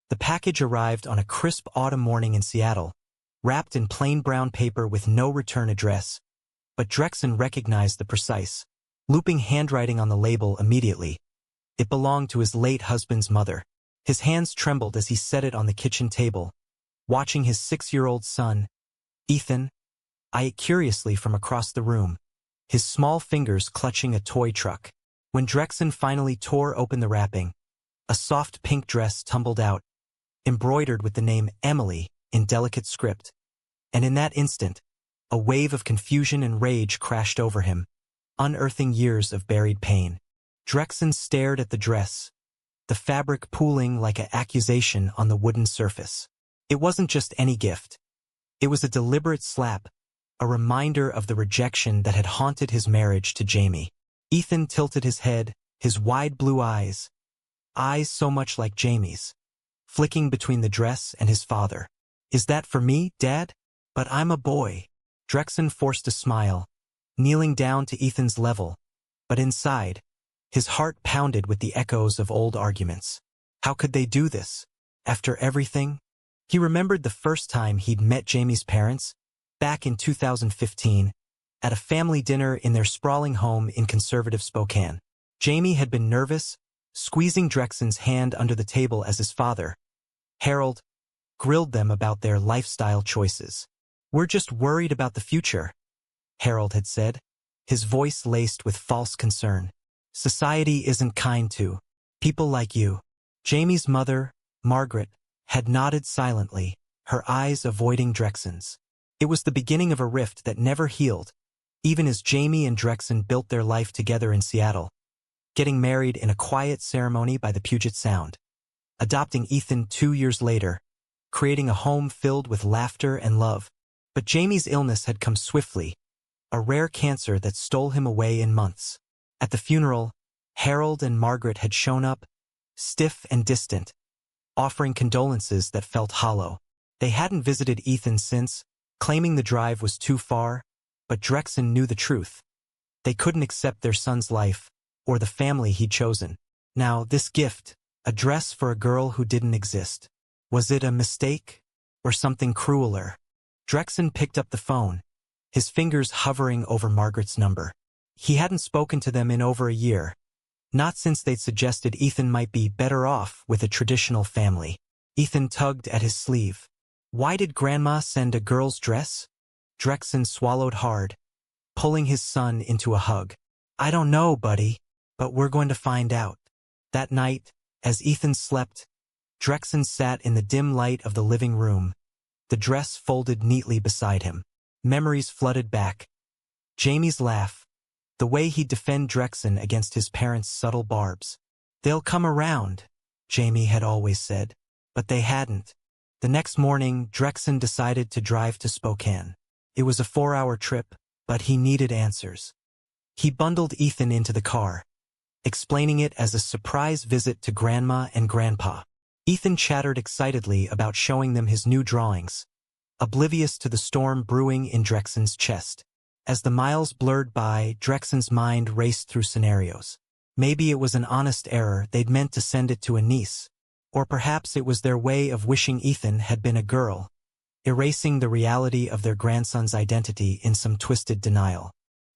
The package arrived on a crisp autumn morning in Seattle, wrapped in plain brown paper with no return address. But Drexen recognized the precise, looping handwriting on the label immediately. It belonged to his late husband's mother. His hands trembled as he set it on the kitchen table, watching his 6-year-old son, Ethan, eye it curiously from across the room, his small fingers clutching a toy truck. When Drexen finally tore open the wrapping, a soft pink dress tumbled out, embroidered with the name Emily in delicate script. And in that instant, a wave of confusion and rage crashed over him, unearthing years of buried pain. Drexen stared at the dress, the fabric pooling like an accusation on the wooden surface. It wasn't just any gift. It was a deliberate slap, a reminder of the rejection that had haunted his marriage to Jamie. Ethan tilted his head, his wide blue eyes so much like Jamie's, flicking between the dress and his father. "Is that for me, Dad? But I'm a boy." Drexen forced a smile, kneeling down to Ethan's level, but inside, his heart pounded with the echoes of old arguments. How could they do this? After everything? He remembered the first time he'd met Jamie's parents, back in 2015, at a family dinner in their sprawling home in conservative Spokane. Jamie had been nervous, squeezing Drexen's hand under the table as his father, Harold, grilled them about their lifestyle choices. "We're just worried about the future," Harold had said, his voice laced with false concern. "Society isn't kind to people like you." Jamie's mother, Margaret, had nodded silently, her eyes avoiding Drexen's. It was the beginning of a rift that never healed, even as Jamie and Drexen built their life together in Seattle, getting married in a quiet ceremony by the Puget Sound, adopting Ethan 2 years later, creating a home filled with laughter and love. But Jamie's illness had come swiftly, a rare cancer that stole him away in months. At the funeral, Harold and Margaret had shown up, stiff and distant, offering condolences that felt hollow. They hadn't visited Ethan since, claiming the drive was too far, but Drexen knew the truth. They couldn't accept their son's life, or the family he'd chosen. Now, this gift, a dress for a girl who didn't exist. Was it a mistake, or something crueler? Drexen picked up the phone, his fingers hovering over Margaret's number. He hadn't spoken to them in over a year, not since they'd suggested Ethan might be better off with a traditional family. Ethan tugged at his sleeve. "Why did Grandma send a girl's dress?" Drexen swallowed hard, pulling his son into a hug. "I don't know, buddy, but we're going to find out." That night, as Ethan slept, Drexen sat in the dim light of the living room, the dress folded neatly beside him. Memories flooded back. Jamie's laugh, the way he'd defend Drexen against his parents' subtle barbs. "They'll come around," Jamie had always said, but they hadn't. The next morning, Drexen decided to drive to Spokane. It was a 4-hour trip, but he needed answers. He bundled Ethan into the car, explaining it as a surprise visit to Grandma and Grandpa. Ethan chattered excitedly about showing them his new drawings, oblivious to the storm brewing in Drexen's chest. As the miles blurred by, Drexen's mind raced through scenarios. Maybe it was an honest error, they'd meant to send it to a niece. Or perhaps it was their way of wishing Ethan had been a girl, erasing the reality of their grandson's identity in some twisted denial.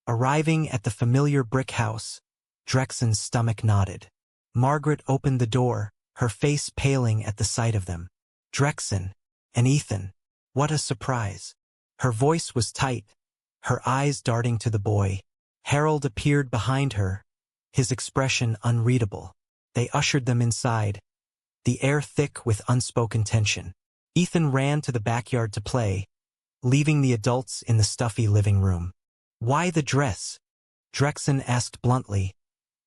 Arriving at the familiar brick house, Drexen's stomach knotted. Margaret opened the door, her face paling at the sight of them. Drexen and Ethan, what a surprise. Her voice was tight, her eyes darting to the boy. Harold appeared behind her, his expression unreadable. They ushered them inside, the air thick with unspoken tension. Ethan ran to the backyard to play, leaving the adults in the stuffy living room. "Why the dress?" Drexen asked bluntly,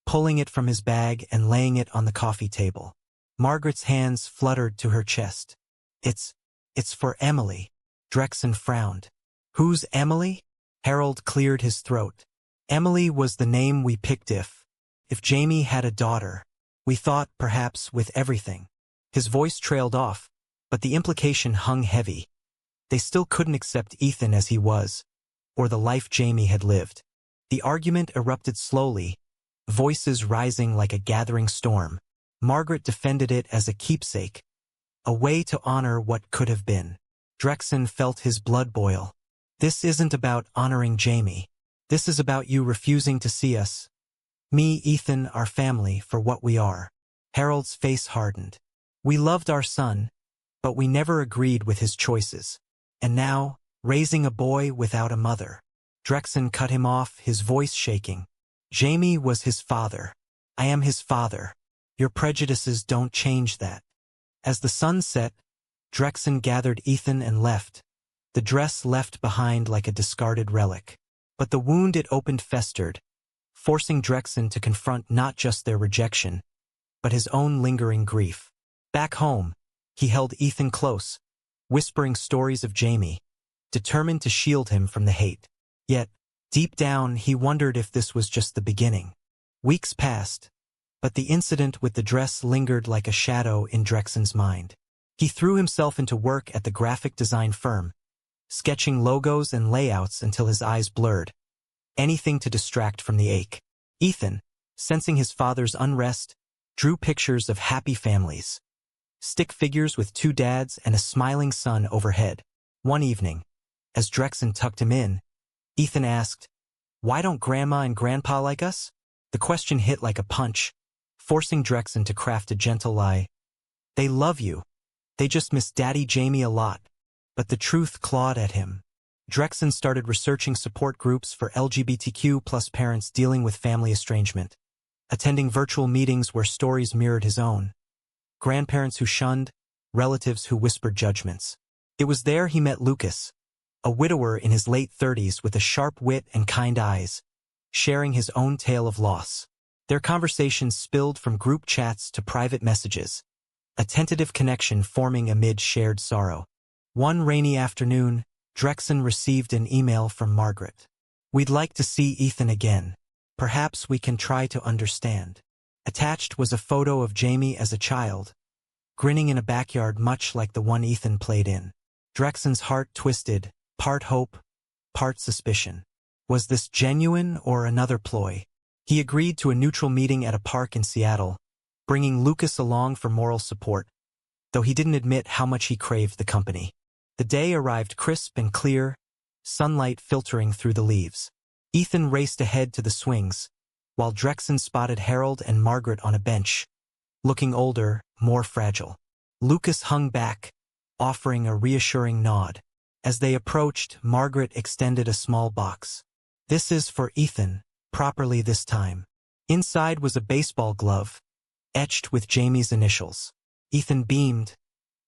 pulling it from his bag and laying it on the coffee table. Margaret's hands fluttered to her chest. It's for Emily." Drexen frowned. "Who's Emily?" Harold cleared his throat. "Emily was the name we picked if Jamie had a daughter. We thought, perhaps, with everything." His voice trailed off, but the implication hung heavy. They still couldn't accept Ethan as he was, or the life Jamie had lived. The argument erupted slowly, voices rising like a gathering storm. Margaret defended it as a keepsake, a way to honor what could have been. Drexen felt his blood boil. This isn't about honoring Jamie. This is about you refusing to see us, me, Ethan, our family, for what we are. Harold's face hardened. We loved our son, but we never agreed with his choices. And now, raising a boy without a mother. Drexen cut him off, his voice shaking. Jamie was his father. I am his father. Your prejudices don't change that. As the sun set, Drexen gathered Ethan and left, the dress left behind like a discarded relic. But the wound it opened festered, forcing Drexen to confront not just their rejection, but his own lingering grief. Back home, he held Ethan close, whispering stories of Jamie, determined to shield him from the hate. Yet, deep down, he wondered if this was just the beginning. Weeks passed, but the incident with the dress lingered like a shadow in Drexen's mind. He threw himself into work at the graphic design firm, sketching logos and layouts until his eyes blurred, anything to distract from the ache. Ethan, sensing his father's unrest, drew pictures of happy families, stick figures with 2 dads and a smiling son overhead. One evening, as Drexen tucked him in, Ethan asked, "Why don't Grandma and Grandpa like us?" The question hit like a punch, forcing Drexen to craft a gentle lie. "They love you. They just miss Daddy Jamie a lot." But the truth clawed at him. Drexen started researching support groups for LGBTQ+ parents dealing with family estrangement, attending virtual meetings where stories mirrored his own. Grandparents who shunned, relatives who whispered judgments. It was there he met Lucas, a widower in his late 30s with a sharp wit and kind eyes, sharing his own tale of loss. Their conversations spilled from group chats to private messages, a tentative connection forming amid shared sorrow. One rainy afternoon, Drexen received an email from Margaret. "We'd like to see Ethan again. Perhaps we can try to understand." Attached was a photo of Jamie as a child, grinning in a backyard much like the one Ethan played in. Drexen's heart twisted, part hope, part suspicion. Was this genuine or another ploy? He agreed to a neutral meeting at a park in Seattle, bringing Lucas along for moral support, though he didn't admit how much he craved the company. The day arrived crisp and clear, sunlight filtering through the leaves. Ethan raced ahead to the swings, while Drexen spotted Harold and Margaret on a bench, looking older, more fragile. Lucas hung back, offering a reassuring nod. As they approached, Margaret extended a small box. "This is for Ethan, properly this time." Inside was a baseball glove, etched with Jamie's initials. Ethan beamed,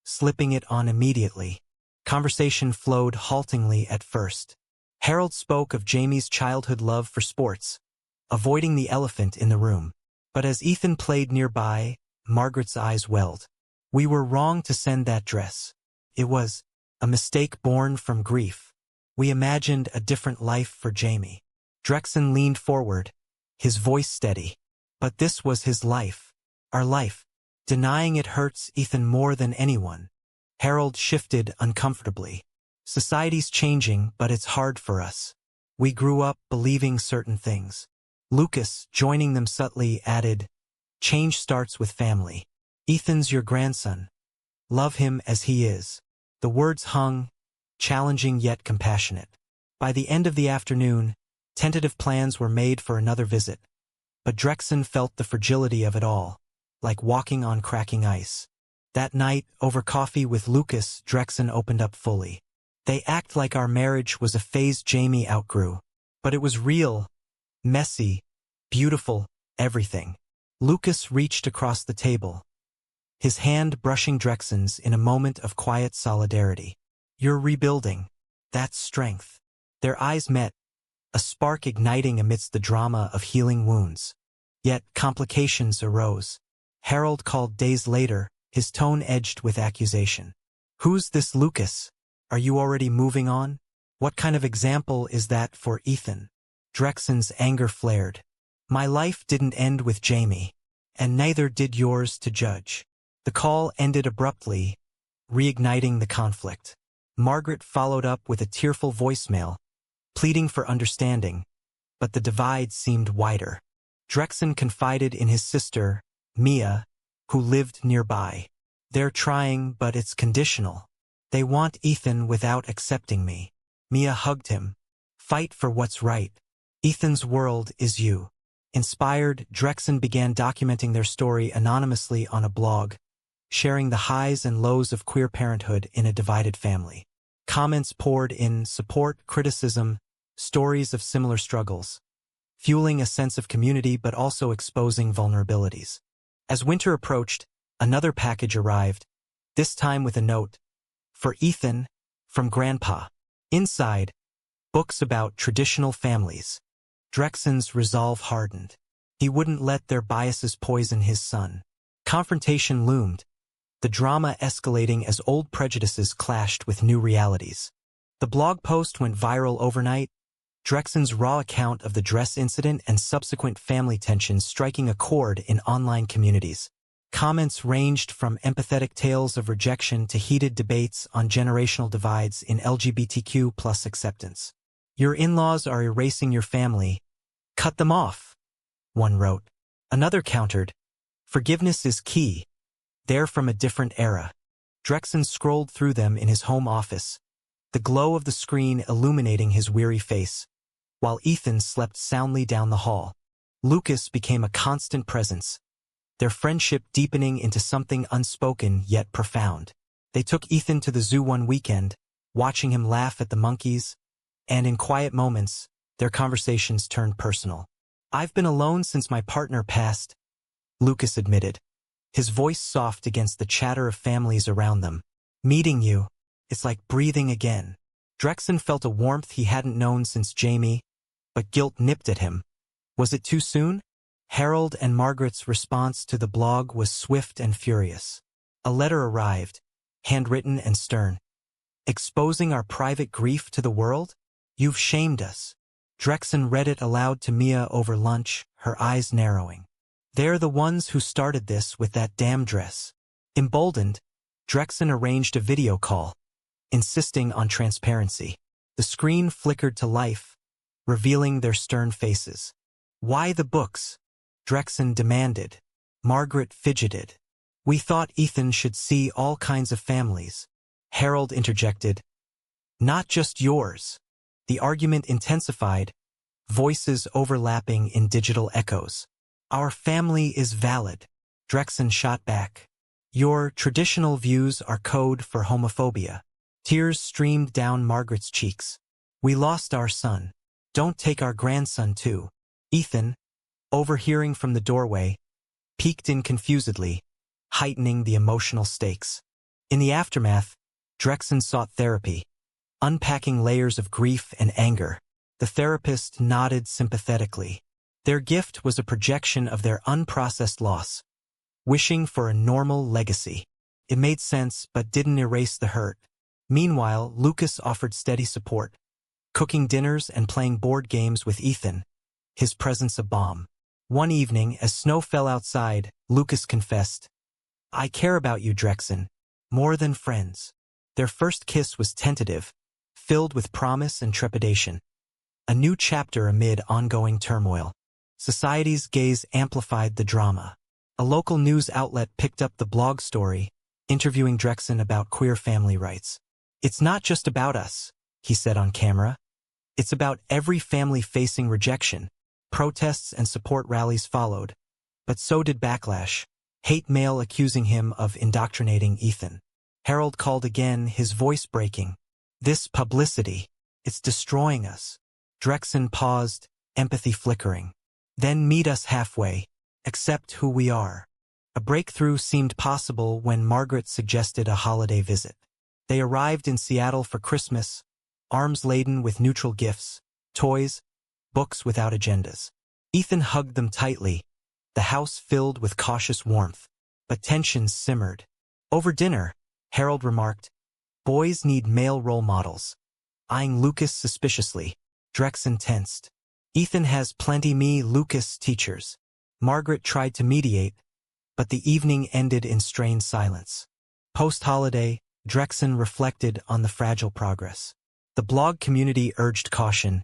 slipping it on immediately. Conversation flowed haltingly at first. Harold spoke of Jamie's childhood love for sports, avoiding the elephant in the room. But as Ethan played nearby, Margaret's eyes welled. "We were wrong to send that dress. It was a mistake born from grief. We imagined a different life for Jamie." Drexen leaned forward, his voice steady. "But this was his life. Our life. Denying it hurts Ethan more than anyone." Harold shifted uncomfortably. "Society's changing, but it's hard for us. We grew up believing certain things." Lucas, joining them subtly, added, "Change starts with family. Ethan's your grandson. Love him as he is." The words hung, challenging yet compassionate. By the end of the afternoon, tentative plans were made for another visit. But Drexen felt the fragility of it all, like walking on cracking ice. That night, over coffee with Lucas, Drexen opened up fully. "They act like our marriage was a phase Jamie outgrew. But it was real, messy, beautiful, everything." Lucas reached across the table, his hand brushing Drexen's in a moment of quiet solidarity. "You're rebuilding. That's strength." Their eyes met, a spark igniting amidst the drama of healing wounds. Yet complications arose. Harold called days later, his tone edged with accusation. "Who's this Lucas? Are you already moving on? What kind of example is that for Ethan?" Drexen's anger flared. "My life didn't end with Jamie, and neither did yours to judge." The call ended abruptly, reigniting the conflict. Margaret followed up with a tearful voicemail, pleading for understanding, but the divide seemed wider. Drexen confided in his sister, Mia, who lived nearby. They're trying, but it's conditional. They want Ethan without accepting me. Mia hugged him. Fight for what's right. Ethan's world is you. Inspired, Drexen began documenting their story anonymously on a blog, sharing the highs and lows of queer parenthood in a divided family. Comments poured in, support, criticism, stories of similar struggles, fueling a sense of community but also exposing vulnerabilities. As winter approached, another package arrived, this time with a note. For Ethan, from Grandpa. Inside, books about traditional families. Drexen's resolve hardened. He wouldn't let their biases poison his son. Confrontation loomed, the drama escalating as old prejudices clashed with new realities. The blog post went viral overnight, Drexen's raw account of the dress incident and subsequent family tensions striking a chord in online communities. Comments ranged from empathetic tales of rejection to heated debates on generational divides in LGBTQ+ acceptance. Your in-laws are erasing your family. Cut them off, one wrote. Another countered, forgiveness is key. They're from a different era. Drexen scrolled through them in his home office, the glow of the screen illuminating his weary face, while Ethan slept soundly down the hall. Lucas became a constant presence, their friendship deepening into something unspoken yet profound. They took Ethan to the zoo one weekend, watching him laugh at the monkeys, and in quiet moments, their conversations turned personal. I've been alone since my partner passed, Lucas admitted, his voice soft against the chatter of families around them. Meeting you, it's like breathing again. Drexen felt a warmth he hadn't known since Jamie, but guilt nipped at him. Was it too soon? Harold and Margaret's response to the blog was swift and furious. A letter arrived, handwritten and stern. Exposing our private grief to the world? You've shamed us. Drexen read it aloud to Mia over lunch, her eyes narrowing. They're the ones who started this with that damn dress. Emboldened, Drexen arranged a video call, insisting on transparency. The screen flickered to life, revealing their stern faces. Why the books? Drexen demanded. Margaret fidgeted. We thought Ethan should see all kinds of families. Harold interjected. Not just yours. The argument intensified, voices overlapping in digital echoes. Our family is valid. Drexen shot back. Your traditional views are code for homophobia. Tears streamed down Margaret's cheeks. We lost our son. Don't take our grandson too. Ethan, overhearing from the doorway, peeked in confusedly, heightening the emotional stakes. In the aftermath, Drexen sought therapy, unpacking layers of grief and anger. The therapist nodded sympathetically. Their gift was a projection of their unprocessed loss, wishing for a normal legacy. It made sense but didn't erase the hurt. Meanwhile, Lucas offered steady support, cooking dinners and playing board games with Ethan, his presence a balm. One evening, as snow fell outside, Lucas confessed, I care about you, Drexen, more than friends. Their first kiss was tentative, filled with promise and trepidation. A new chapter amid ongoing turmoil. Society's gaze amplified the drama. A local news outlet picked up the blog story, interviewing Drexen about queer family rights. It's not just about us, he said on camera. It's about every family facing rejection. Protests and support rallies followed, but so did backlash. Hate mail accusing him of indoctrinating Ethan. Harold called again, his voice breaking. This publicity, it's destroying us. Drexen paused, empathy flickering. Then meet us halfway. Accept who we are. A breakthrough seemed possible when Margaret suggested a holiday visit. They arrived in Seattle for Christmas, arms laden with neutral gifts, toys, books without agendas. Ethan hugged them tightly, the house filled with cautious warmth. But tensions simmered. Over dinner, Harold remarked, boys need male role models. Eyeing Lucas suspiciously, Drexen tensed. Ethan has plenty Lucas teachers. Margaret tried to mediate, but the evening ended in strained silence. Post-holiday, Drexen reflected on the fragile progress. The blog community urged caution.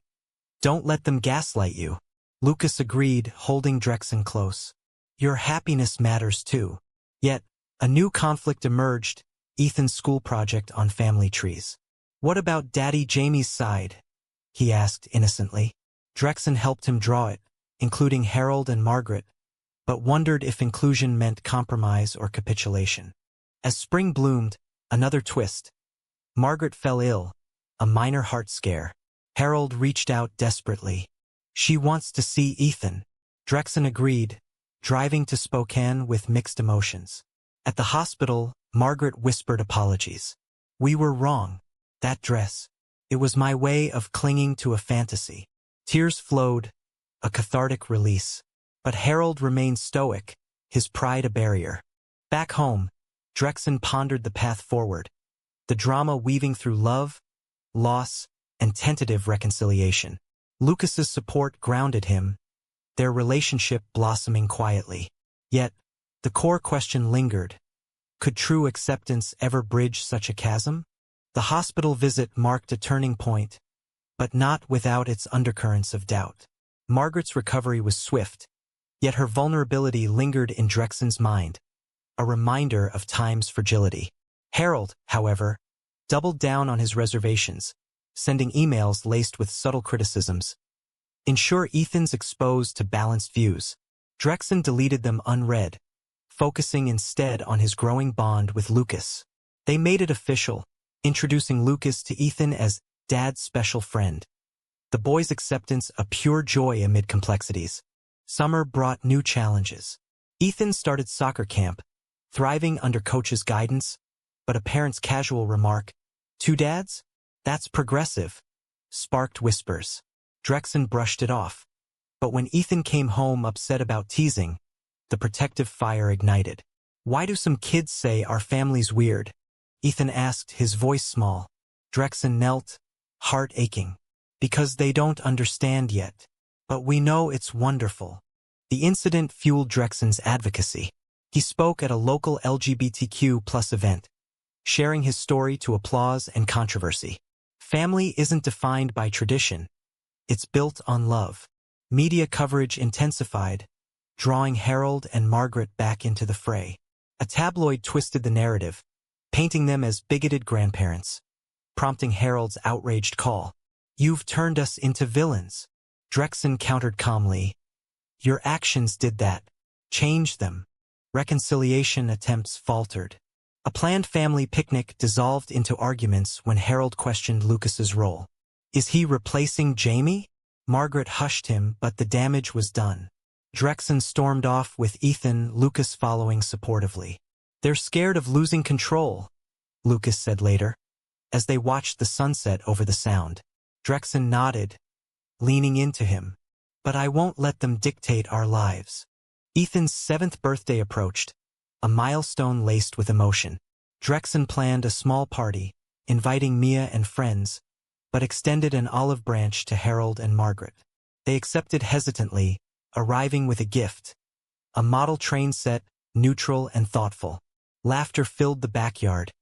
Don't let them gaslight you. Lucas agreed, holding Drexen close. Your happiness matters too. Yet, A new conflict emerged, Ethan's school project on family trees. "What about Daddy Jamie's side?" he asked innocently. Drexen helped him draw it, including Harold and Margaret, but wondered if inclusion meant compromise or capitulation. As spring bloomed, another twist. Margaret fell ill, a minor heart scare. Harold reached out desperately. "She wants to see Ethan." Drexen agreed, driving to Spokane with mixed emotions. At the hospital, Margaret whispered apologies. "We were wrong. That dress. It was my way of clinging to a fantasy." Tears flowed, a cathartic release. But Harold remained stoic, his pride a barrier. Back home, Drexen pondered the path forward, the drama weaving through love, loss, and tentative reconciliation. Lucas's support grounded him, their relationship blossoming quietly. Yet, the core question lingered. Could true acceptance ever bridge such a chasm? The hospital visit marked a turning point, but not without its undercurrents of doubt. Margaret's recovery was swift, yet her vulnerability lingered in Drexen's mind, a reminder of time's fragility. Harold, however, doubled down on his reservations, sending emails laced with subtle criticisms. Ensure Ethan's exposed to balanced views. Drexen deleted them unread, focusing instead on his growing bond with Lucas. They made it official, introducing Lucas to Ethan as Dad's special friend. The boy's acceptance a pure joy amid complexities. Summer brought new challenges. Ethan started soccer camp, thriving under coach's guidance, but a parent's casual remark, "Two dads? That's progressive," sparked whispers. Drexen brushed it off. But when Ethan came home upset about teasing, the protective fire ignited. "Why do some kids say our family's weird?" Ethan asked, his voice small. Drexen knelt, heart aching. "Because they don't understand yet. But we know it's wonderful." The incident fueled Drexen's advocacy. He spoke at a local LGBTQ+ event, sharing his story to applause and controversy. Family isn't defined by tradition. It's built on love. Media coverage intensified, drawing Harold and Margaret back into the fray. A tabloid twisted the narrative, painting them as bigoted grandparents, prompting Harold's outraged call. "You've turned us into villains." Drexen countered calmly. "Your actions did that. Change them." Reconciliation attempts faltered. A planned family picnic dissolved into arguments when Harold questioned Lucas's role. "Is he replacing Jamie?" Margaret hushed him, but the damage was done. Drexen stormed off with Ethan, Lucas following supportively. "They're scared of losing control," Lucas said later, as they watched the sunset over the sound. Drexen nodded, leaning into him. "But I won't let them dictate our lives." Ethan's 7th birthday approached, a milestone laced with emotion. Drexen planned a small party, inviting Mia and friends, but extended an olive branch to Harold and Margaret. They accepted hesitantly, arriving with a gift, a model train set, neutral and thoughtful. Laughter filled the backyard,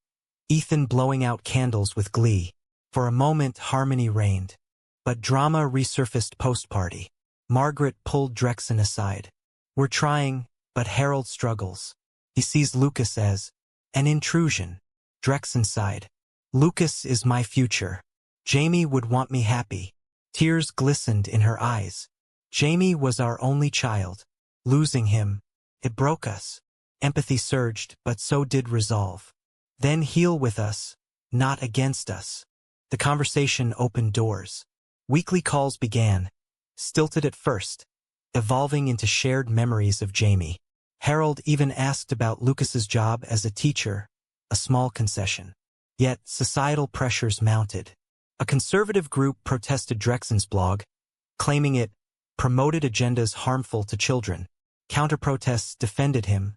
Ethan blowing out candles with glee. For a moment, harmony reigned. But drama resurfaced post-party. Margaret pulled Drexen aside. "We're trying, but Harold struggles. He sees Lucas as an intrusion." Drexen sighed. "Lucas is my future. Jamie would want me happy." Tears glistened in her eyes. "Jamie was our only child. Losing him, it broke us." Empathy surged, but so did resolve. "Then heal with us, not against us." The conversation opened doors. Weekly calls began, stilted at first, evolving into shared memories of Jamie. Harold even asked about Lucas's job as a teacher, a small concession. Yet societal pressures mounted. A conservative group protested Drexen's blog, claiming it promoted agendas harmful to children. Counter-protests defended him,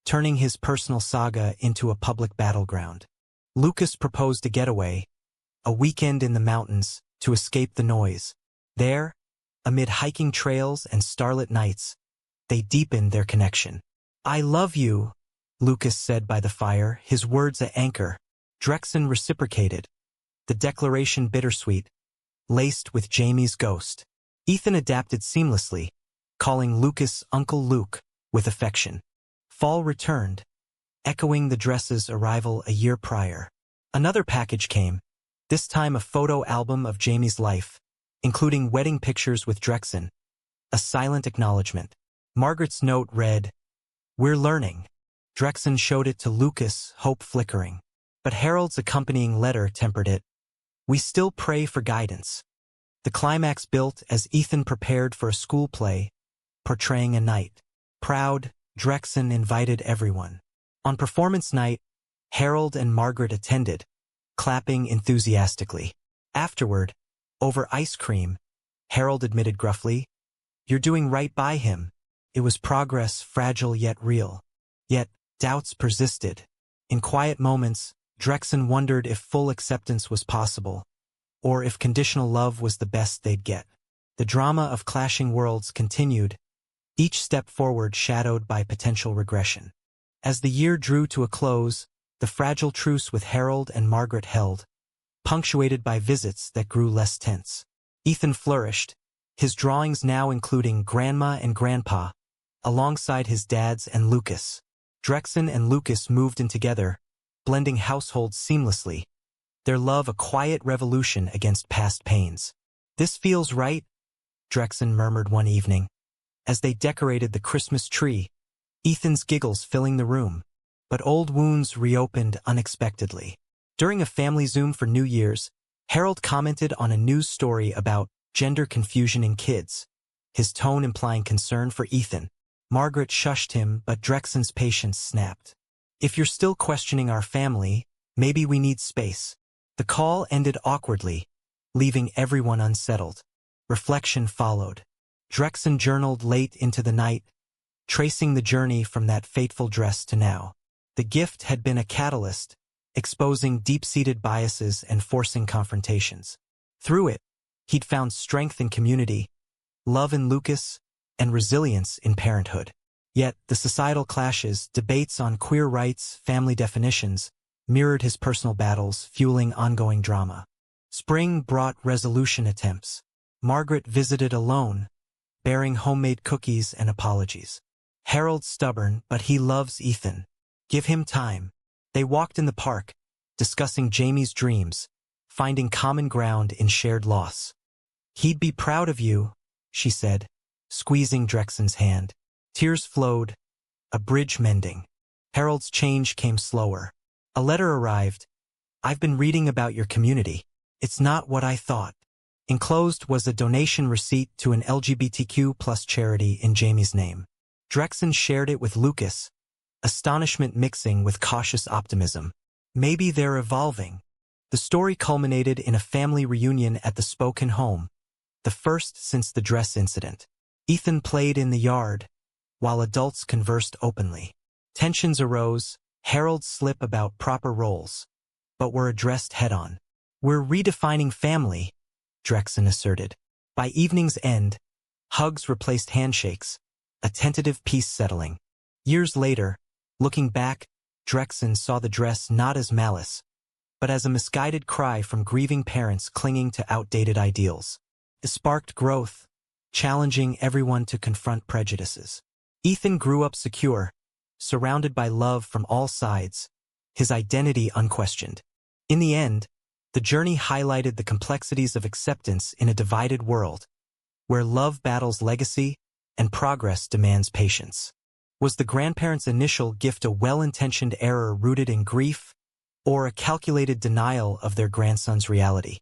turning his personal saga into a public battleground. Lucas proposed a getaway, a weekend in the mountains, to escape the noise. There, amid hiking trails and starlit nights, they deepened their connection. "I love you," Lucas said by the fire, his words an anchor. Drexen reciprocated, the declaration bittersweet, laced with Jamie's ghost. Ethan adapted seamlessly, calling Lucas Uncle Luke with affection. Fall returned, echoing the dress's arrival a year prior. Another package came, this time a photo album of Jamie's life, including wedding pictures with Drexen. A silent acknowledgement. Margaret's note read, "We're learning." Drexen showed it to Lucas, hope flickering. But Harold's accompanying letter tempered it. "We still pray for guidance." The climax built as Ethan prepared for a school play, portraying a knight. Proud, Drexen invited everyone. On performance night, Harold and Margaret attended, clapping enthusiastically. Afterward, over ice cream, Harold admitted gruffly, "You're doing right by him." It was progress, fragile yet real. Yet, doubts persisted. In quiet moments, Drexen wondered if full acceptance was possible, or if conditional love was the best they'd get. The drama of clashing worlds continued, each step forward shadowed by potential regression. As the year drew to a close, the fragile truce with Harold and Margaret held, punctuated by visits that grew less tense. Ethan flourished, his drawings now including Grandma and Grandpa, alongside his dads and Lucas. Drexen and Lucas moved in together, blending households seamlessly, their love a quiet revolution against past pains. "This feels right," Drexen murmured one evening, as they decorated the Christmas tree, Ethan's giggles filling the room. But old wounds reopened unexpectedly. During a family Zoom for New Year's, Harold commented on a news story about gender confusion in kids, his tone implying concern for Ethan. Margaret shushed him, but Drexen's patience snapped. "If you're still questioning our family, maybe we need space." The call ended awkwardly, leaving everyone unsettled. Reflection followed. Drexen journaled late into the night, tracing the journey from that fateful dress to now. The gift had been a catalyst, exposing deep-seated biases and forcing confrontations. Through it, he'd found strength in community, love in Lucas, and resilience in parenthood. Yet, the societal clashes, debates on queer rights, family definitions, mirrored his personal battles, fueling ongoing drama. Spring brought resolution attempts. Margaret visited alone, bearing homemade cookies and apologies. Harold's stubborn, but he loves Ethan. Give him time. They walked in the park, discussing Jamie's dreams, finding common ground in shared loss. "He'd be proud of you," she said, squeezing Drexen's hand. Tears flowed, a bridge mending. Harold's change came slower. A letter arrived. "I've been reading about your community. It's not what I thought." Enclosed was a donation receipt to an LGBTQ+ charity in Jamie's name. Drexen shared it with Lucas, astonishment mixing with cautious optimism. Maybe they're evolving. The story culminated in a family reunion at the Spoken home, the first since the dress incident. Ethan played in the yard, while adults conversed openly. Tensions arose, Harold's slip about proper roles, but were addressed head-on. "We're redefining family," Drexen asserted. By evening's end, hugs replaced handshakes, a tentative peace settling. Years later, looking back, Drexen saw the dress not as malice, but as a misguided cry from grieving parents clinging to outdated ideals. It sparked growth, challenging everyone to confront prejudices. Ethan grew up secure, surrounded by love from all sides, his identity unquestioned. In the end, the journey highlighted the complexities of acceptance in a divided world, where love battles legacy and progress demands patience. Was the grandparents' initial gift a well-intentioned error rooted in grief, or a calculated denial of their grandson's reality?